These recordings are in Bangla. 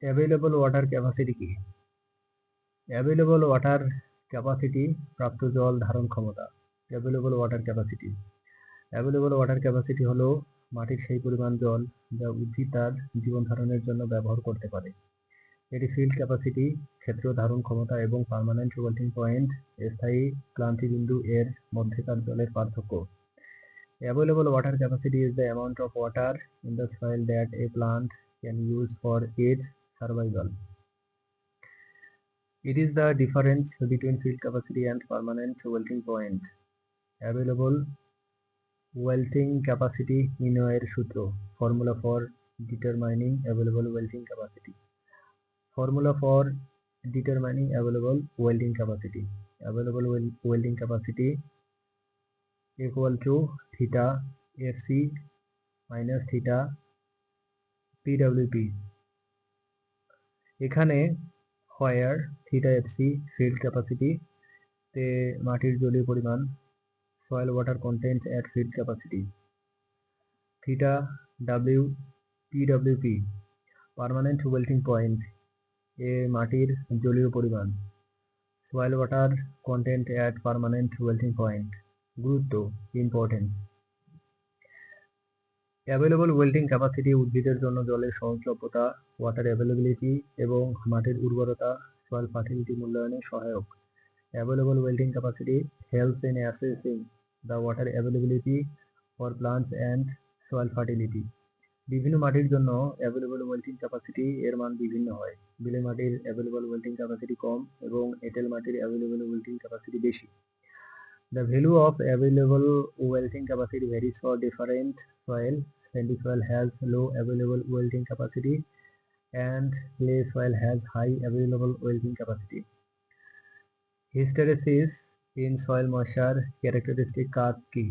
অ্যাভেলেবল ওয়াটার ক্যাপাসিটি কি? অ্যাভেলেবল ওয়াটার ক্যাপাসিটি প্রাপ্ত জল ধারণ ক্ষমতা। অ্যাভেলেবল ওয়াটার ক্যাপাসিটি হলো মাটির সেই পরিমাণ জল যা উদ্ভিদ তার জীবন ধারণের জন্য ব্যবহার করতে পারে। এটি ফিল্ড ক্যাপাসিটি, ক্ষেত্র ধারণ ক্ষমতা এবং পার্মানেন্ট ওয়েলটিং পয়েন্ট, স্থায়ী ক্লান্তি বিন্দু এর মধ্যেকার জলের পার্থক্য। Available water capacity is the amount of water in the soil that a plant can use for its survival. It is the difference between field capacity and permanent wilting point. Available wilting capacity নির্ণয়ের সূত্র। Formula for determining available wilting capacity. Formula for determining available wilting capacity. Available wilting capacity equal to theta Fc minus theta PWP. এখানে where theta Fc field capacity তে মাটির জলীয় পরিমাণ, soil water content at field capacity, theta W PWP permanent wilting point এ মাটির জলীয় পরিমাণ, soil water content at permanent wilting point. গুরুত্ব importance. অ্যাভেলেবল ওয়েল্টিং ক্যাপাসিটি উদ্ভিদের জন্য জলের সহজলভ্যতা, ওয়াটার অ্যাভেলেবিলিটি এবং মাটির উর্বরতা, সয়েল ফার্টিলিটি মূল্যায়নে সহায়ক। Available wilting capacity helps in assessing the water availability for plants and soil fertility. বিভিন্ন মাটির জন্য অ্যাভেলেবল ওয়েল্টিং ক্যাপাসিটি এর মান বিভিন্ন হয়। বিলে মাটির অ্যাভেলেবল ওয়েল্টিং ক্যাপাসিটি কম এবং এঁটেল মাটির অ্যাভেলেবল ওয়েল্টিং ক্যাপাসিটি বেশি। The value of available wilting capacity varies for different soil. Sandy soil has low available wilting capacity and clay soil has high available wilting capacity. Hysteresis in soil moisture characteristic curve কি?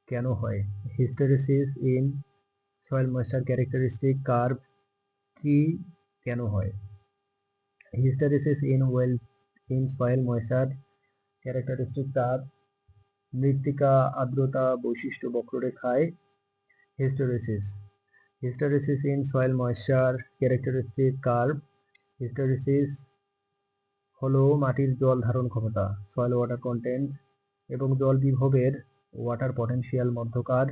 কেন হয়? Hysteresis in soil moisture characteristic curve কি কেন হয়? Hysteresis in soil moisture characteristic curve মৃত্তিকা আর্দ্রতা বৈশিষ্ট্য বক্ররেখায় hysteresis in soil moisture characteristic curve. Hysteresis হলো মাটির জল ধারণ ক্ষমতা, সয়েল ওয়াটার কন্টেন্ট এবং জল বিভবের ওয়াটার পটেনশিয়াল মধ্যকার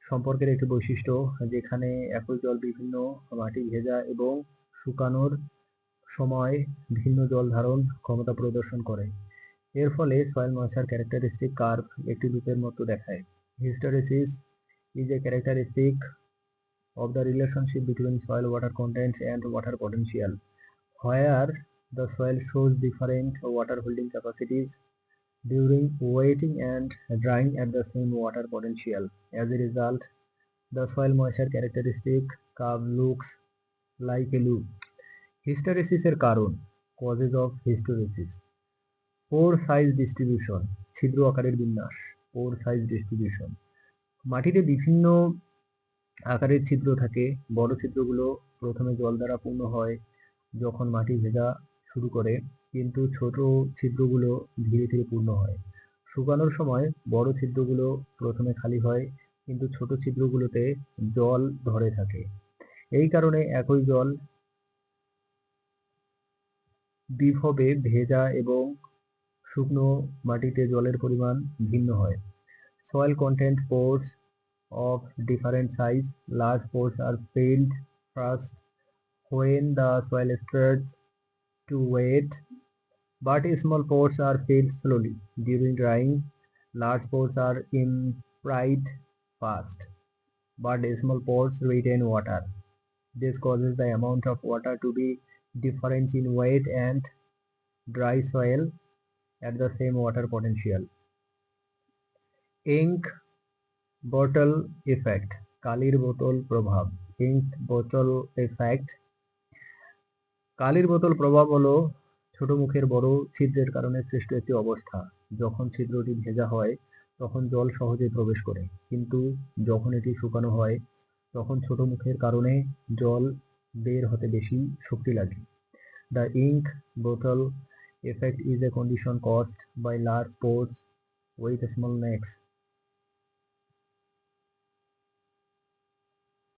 সম্পর্কের একটি বৈশিষ্ট্য, যেখানে একই জল বিভিন্ন মাটি ভেজা এবং শুকানোর সময় ভিন্ন জল ধারণ ক্ষমতা প্রদর্শন করে। এর ফলে সয়েল ময়েশ্চার ক্যারেক্টারিস্টিক কার্ভ একটি লুপের মতো দেখায়। Hysteresis is a characteristic of the relationship between soil water content and water potential, where the soil shows different water holding capacities during wetting and drying at the same water potential. As a result, the soil moisture characteristic curve looks like a loop. Hysteresis এর কারণ, causes of hysteresis. Pore size distribution, ছিদ্র আকারের বিন্যাস, pore size distribution. মাটিতে বিভিন্ন আকারের ছিদ্র থাকে। বড় ছিদ্রগুলো প্রথমে জল দ্বারা পূর্ণ হয় যখন মাটি ভেজা শুরু করে, কিন্তু ছোট ছিদ্রগুলো ধীরে ধীরে পূর্ণ হয়। শুকানোর সময় বড় ছিদ্রগুলো প্রথমে খালি হয়, কিন্তু ছোট ছিদ্রগুলোতে জল ধরে থাকে। এই কারণে একই জল বিভবে ভেজা এবং শুকনো মাটিতে জলের পরিমাণ ভিন্ন হয়। Soil content pores of different size. Large pores are filled first when the soil starts to wet, but small pores are filled slowly. During drying, large pores are emptied fast, but small pores retain water. This causes the amount of water to be different in wet and dry soil at the same water potential. Ink bottle effect, কালির বোতল প্রভাব। Ink bottle effect, কালির বোতল প্রভাব হলো ছোট মুখের বড় ছিদ্রের কারণে সৃষ্ট একটি অবস্থা। যখন ছিদ্রটি ভেজা হয় তখন জল সহজে প্রবেশ করে, কিন্তু যখন এটি শুকানো হয় তখন ছোট মুখের কারণে জল বের হতে বেশি শক্তি লাগে। The ink bottle effect is a condition caused by large pores with small necks.